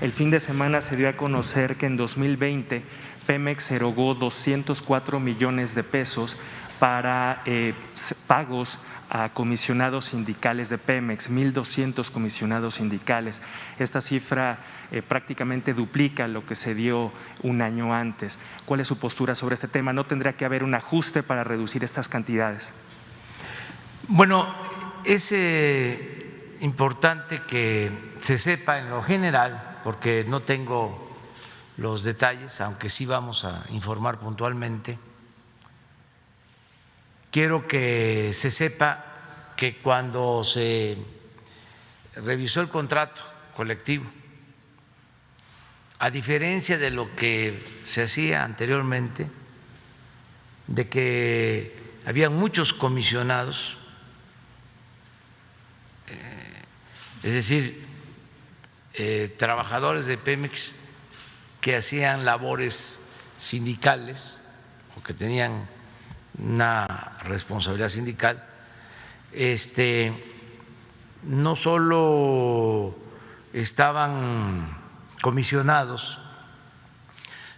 El fin de semana se dio a conocer que en 2020 Pemex erogó 204 millones de pesos para pagos a comisionados sindicales de Pemex, 1,200 comisionados sindicales. Esta cifra prácticamente duplica lo que se dio un año antes. ¿Cuál es su postura sobre este tema? ¿No tendrá que haber un ajuste para reducir estas cantidades? Bueno, es importante que se sepa en lo general, porque no tengo los detalles, aunque sí vamos a informar puntualmente. Quiero que se sepa que cuando se revisó el contrato colectivo, a diferencia de lo que se hacía anteriormente, de que había muchos comisionados, es decir, trabajadores de Pemex que hacían labores sindicales o que tenían una responsabilidad sindical, no solo estaban comisionados,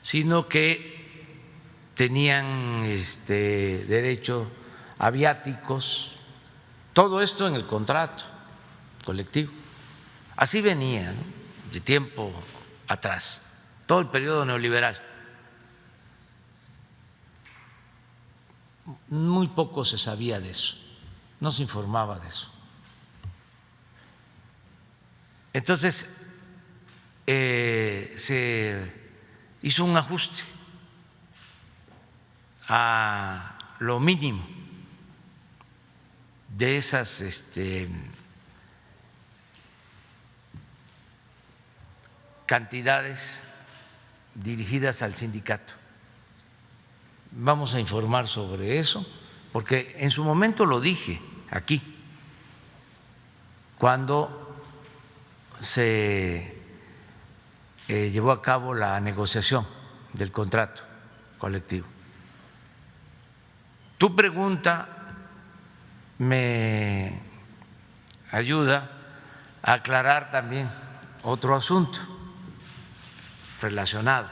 sino que tenían derecho a viáticos, todo esto en el contrato colectivo. Así venía, ¿no?, de tiempo atrás, todo el periodo neoliberal. Muy poco se sabía de eso, no se informaba de eso. Entonces, se hizo un ajuste a lo mínimo de esas cantidades dirigidas al sindicato. Vamos a informar sobre eso, porque en su momento lo dije aquí, cuando se llevó a cabo la negociación del contrato colectivo. Tu pregunta me ayuda a aclarar también otro asunto relacionado.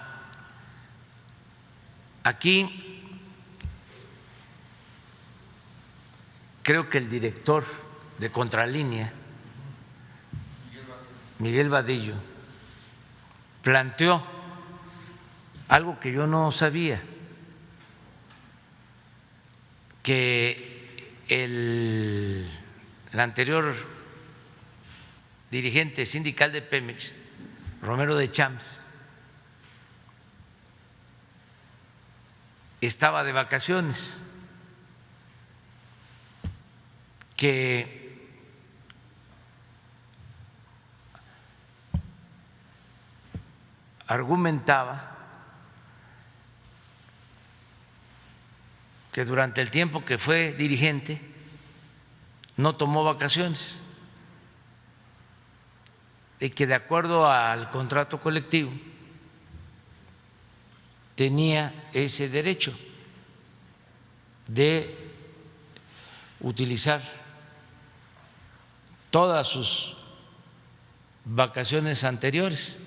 Aquí creo que el director de Contralínea, Miguel Vadillo, planteó algo que yo no sabía, que el anterior dirigente sindical de Pemex, Romero de Champs, estaba de vacaciones, que argumentaba que durante el tiempo que fue dirigente no tomó vacaciones y que de acuerdo al contrato colectivo tenía ese derecho de utilizar todas sus vacaciones anteriores,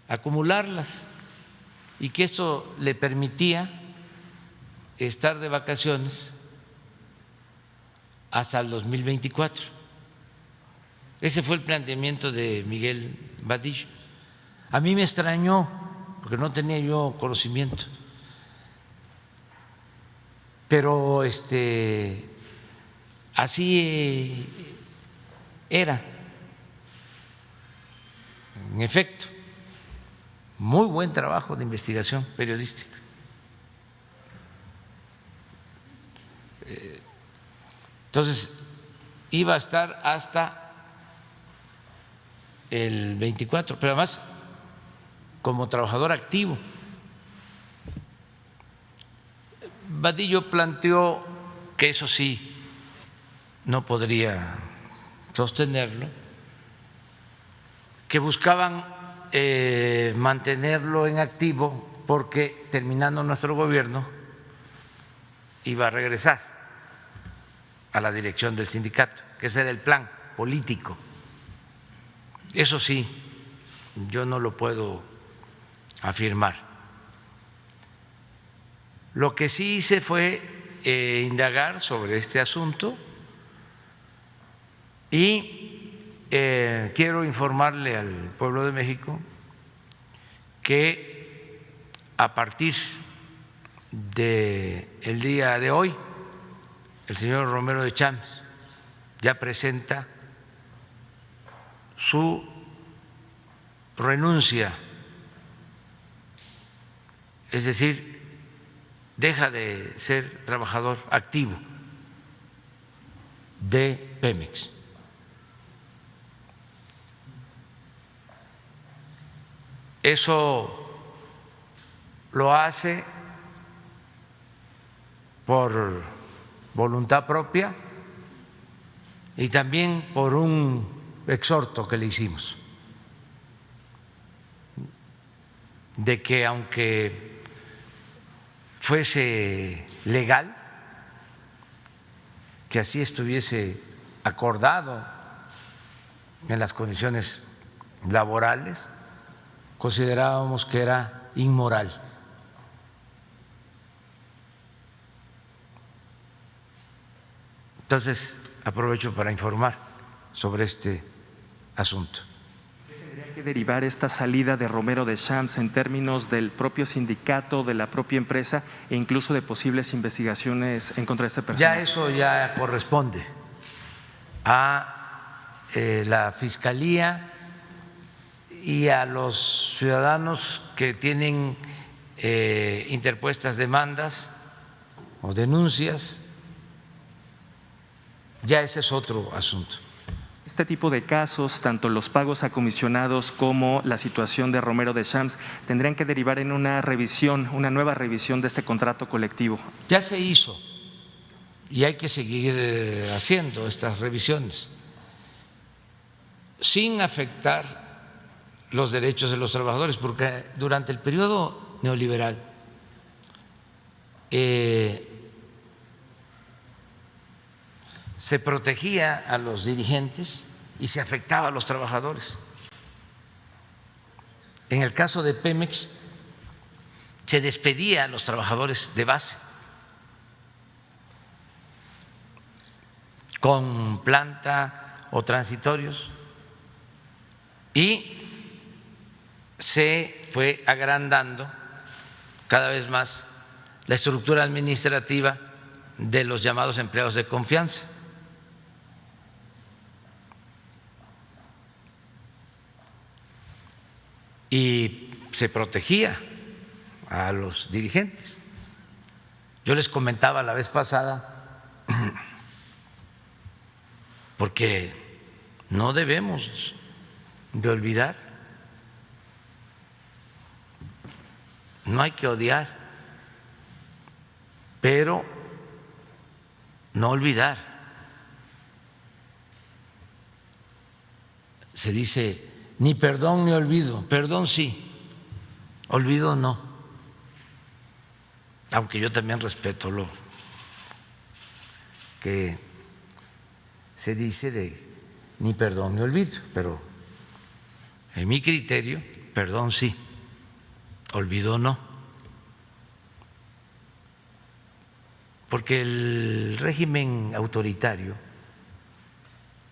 acumularlas, y que esto le permitía estar de vacaciones hasta el 2024. Ese fue el planteamiento de Miguel Vadillo. A mí me extrañó porque no tenía yo conocimiento, pero así era. En efecto, muy buen trabajo de investigación periodística. Entonces, iba a estar hasta el 24, pero además como trabajador activo. Vadillo planteó que eso sí no podría sostenerlo, que buscaban mantenerlo en activo porque terminando nuestro gobierno iba a regresar a la dirección del sindicato, que ese era el plan político. Eso sí yo no lo puedo afirmar. Lo que sí hice fue indagar sobre este asunto y quiero informarle al pueblo de México que a partir del día de hoy el señor Romero de Champs ya presenta su renuncia, es decir, deja de ser trabajador activo de Pemex. Eso lo hace por voluntad propia y también por un exhorto que le hicimos de que aunque fuese legal, que así estuviese acordado en las condiciones laborales, considerábamos que era inmoral. Entonces, aprovecho para informar sobre este asunto. ¿Tendría que derivar esta salida de Romero de Champs en términos del propio sindicato, de la propia empresa e incluso de posibles investigaciones en contra de este personaje? Ya eso ya corresponde a la Fiscalía y a los ciudadanos que tienen interpuestas demandas o denuncias. Ya ese es otro asunto. Este tipo de casos, tanto los pagos a comisionados como la situación de Romero de Champs, tendrían que derivar en una revisión, una nueva revisión de este contrato colectivo. Ya se hizo y hay que seguir haciendo estas revisiones sin afectar los derechos de los trabajadores, porque durante el periodo neoliberal se protegía a los dirigentes y se afectaba a los trabajadores. En el caso de Pemex se despedía a los trabajadores de base con planta o transitorios y se fue agrandando cada vez más la estructura administrativa de los llamados empleados de confianza. Y se protegía a los dirigentes. Yo les comentaba la vez pasada, porque no debemos de olvidar, no hay que odiar, pero no olvidar. Se dice ni perdón ni olvido, perdón sí, olvido no, aunque yo también respeto lo que se dice de ni perdón ni olvido, pero en mi criterio, perdón sí, olvido no, porque el régimen autoritario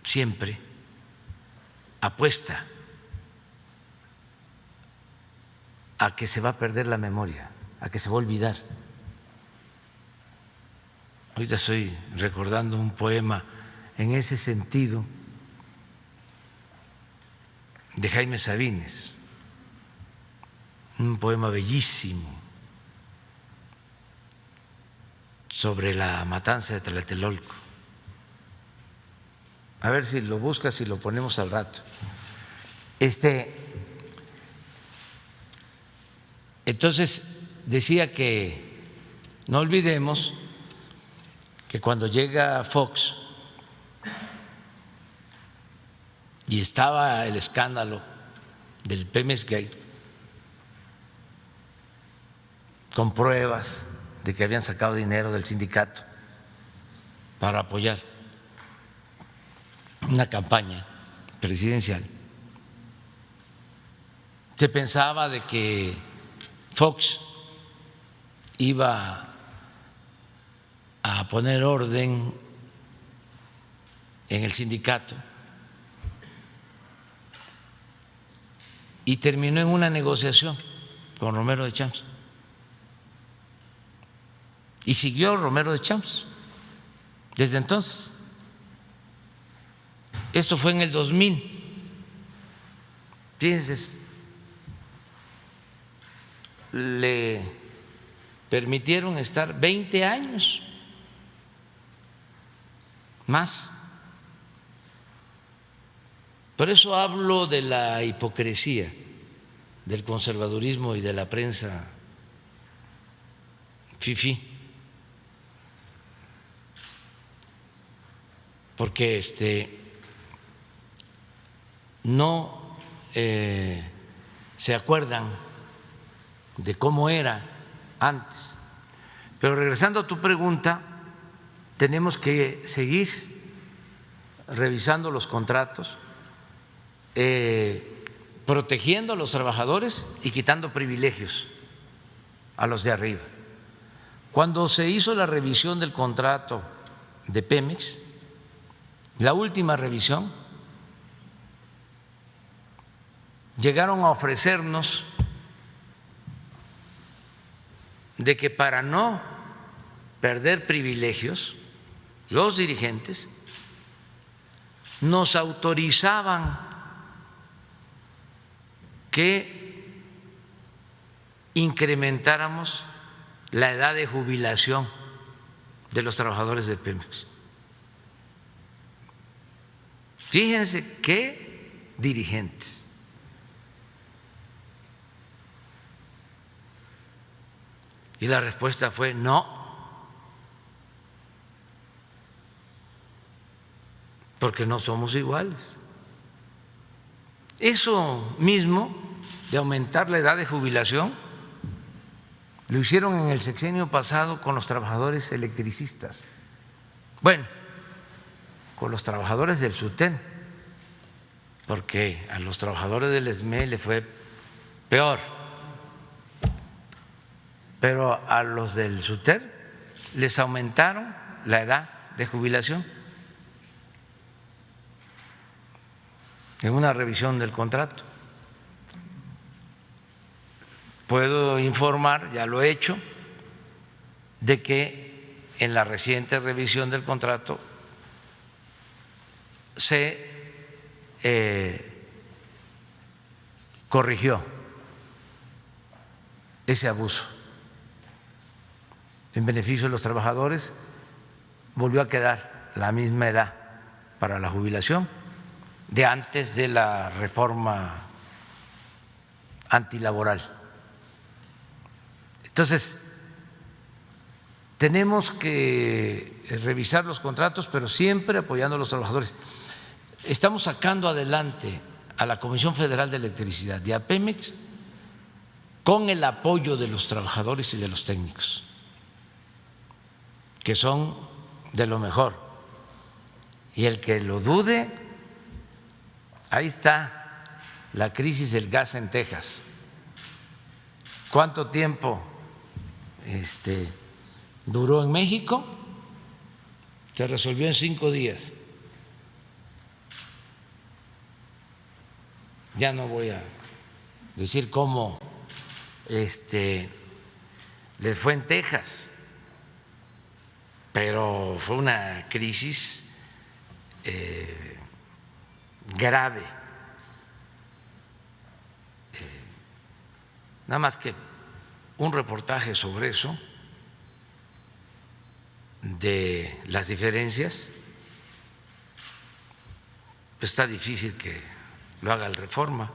siempre apuesta a que se va a perder la memoria, a que se va a olvidar. Ahorita estoy recordando un poema en ese sentido de Jaime Sabines, un poema bellísimo sobre la matanza de Tlatelolco. A ver si lo buscas y lo ponemos al rato. Entonces decía que no olvidemos que cuando llega Fox y estaba el escándalo del Pemex Gate, con pruebas de que habían sacado dinero del sindicato para apoyar una campaña presidencial, Se pensaba de que Fox iba a poner orden en el sindicato y terminó en una negociación con Romero de Champs. Y siguió Romero de Champs desde entonces. Esto fue en el 2000. Fíjense, le permitieron estar 20 años más. Por eso hablo de la hipocresía del conservadurismo y de la prensa fifí, porque no se acuerdan de cómo era antes. Pero regresando a tu pregunta, tenemos que seguir revisando los contratos, protegiendo a los trabajadores y quitando privilegios a los de arriba. Cuando se hizo la revisión del contrato de Pemex, la última revisión, llegaron a ofrecernos de que para no perder privilegios, los dirigentes nos autorizaban que incrementáramos la edad de jubilación de los trabajadores de Pemex. Fíjense qué dirigentes. Y la respuesta fue no, porque no somos iguales. Eso mismo de aumentar la edad de jubilación lo hicieron en el sexenio pasado con los trabajadores electricistas. Bueno, con los trabajadores del SUTEN, porque a los trabajadores del ESME le fue peor, pero a los del SUTEN les aumentaron la edad de jubilación en una revisión del contrato. Puedo informar, ya lo he hecho, de que en la reciente revisión del contrato se corrigió ese abuso en beneficio de los trabajadores. Volvió a quedar la misma edad para la jubilación de antes de la reforma antilaboral. Entonces, tenemos que revisar los contratos, pero siempre apoyando a los trabajadores. Estamos sacando adelante a la Comisión Federal de Electricidad y a Pemex con el apoyo de los trabajadores y de los técnicos, que son de lo mejor. Y el que lo dude, ahí está la crisis del gas en Texas. ¿Cuánto tiempo duró en México? Se resolvió en 5 días. Ya no voy a decir cómo les fue en Texas, pero fue una crisis grave. Nada más que un reportaje sobre eso, de las diferencias, está difícil que lo haga el Reforma.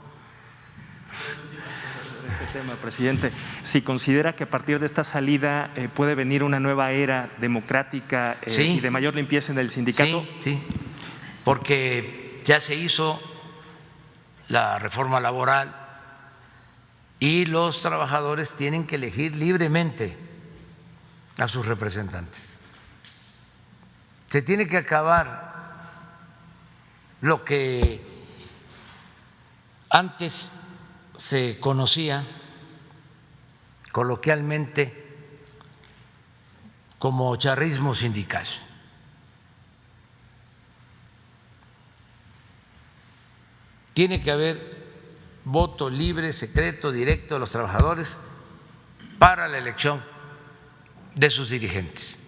Este tema, presidente, si considera que a partir de esta salida puede venir una nueva era democrática Sí. y de mayor limpieza en el sindicato. Sí, porque ya se hizo la reforma laboral y los trabajadores tienen que elegir libremente a sus representantes. Se tiene que acabar lo que antes se conocía coloquialmente como charrismo sindical. Tiene que haber voto libre, secreto, directo de los trabajadores para la elección de sus dirigentes.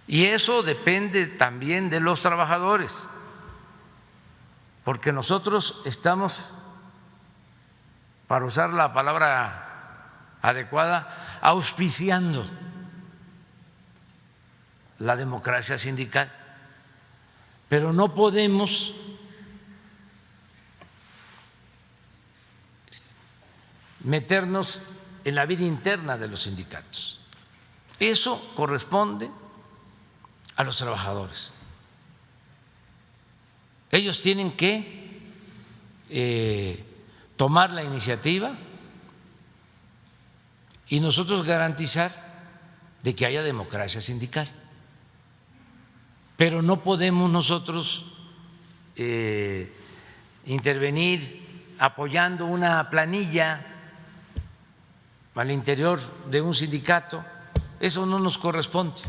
Y eso depende también de los trabajadores, porque nosotros estamos, para usar la palabra adecuada, auspiciando la democracia sindical, pero no podemos meternos en la vida interna de los sindicatos. Eso corresponde a los trabajadores. Ellos tienen que tomar la iniciativa y nosotros garantizar de que haya democracia sindical. Pero no podemos nosotros intervenir apoyando una planilla al interior de un sindicato. Eso no nos corresponde.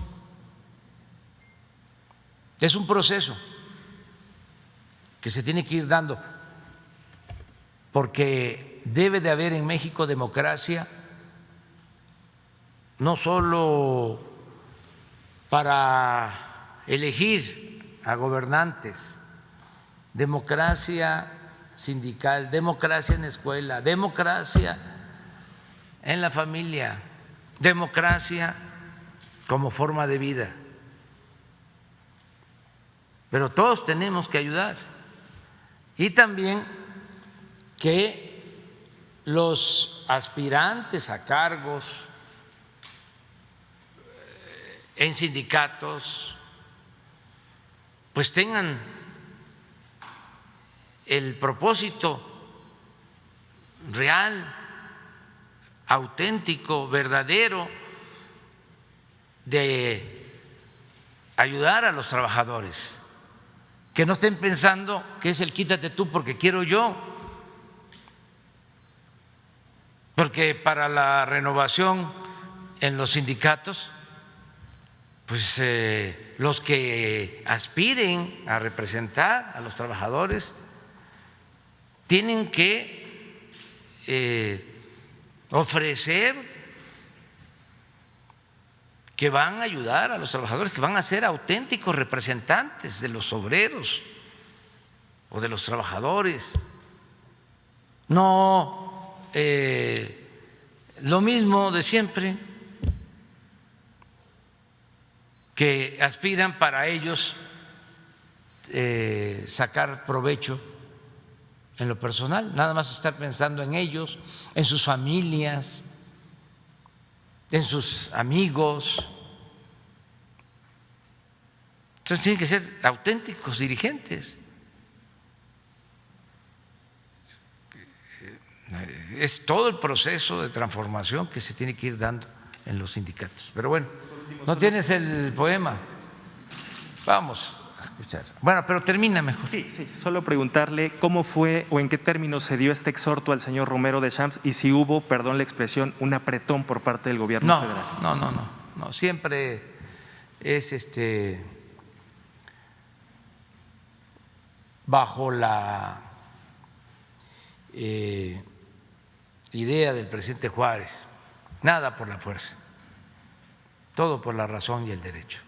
Es un proceso que se tiene que ir dando, porque debe de haber en México democracia, no solo para elegir a gobernantes, democracia sindical, democracia en la escuela, democracia en la familia, democracia como forma de vida. Pero todos tenemos que ayudar, y también que los aspirantes a cargos en sindicatos pues tengan el propósito real, auténtico, verdadero de ayudar a los trabajadores, que no estén pensando que es el quítate tú porque quiero yo, porque para la renovación en los sindicatos, pues los que aspiren a representar a los trabajadores tienen que ofrecer que van a ayudar a los trabajadores, que van a ser auténticos representantes de los obreros o de los trabajadores. No lo mismo de siempre, que aspiran para ellos sacar provecho en lo personal, nada más estar pensando en ellos, en sus familias, en sus amigos. Entonces tienen que ser auténticos dirigentes. Es todo el proceso de transformación que se tiene que ir dando en los sindicatos. Pero bueno, ¿no tienes el poema? Vamos a escuchar. Bueno, pero termina mejor. Sí, solo preguntarle cómo fue o en qué términos se dio este exhorto al señor Romero Deschamps y si hubo, perdón la expresión, un apretón por parte del gobierno federal. No, siempre es bajo la idea del presidente Juárez, nada por la fuerza, todo por la razón y el derecho.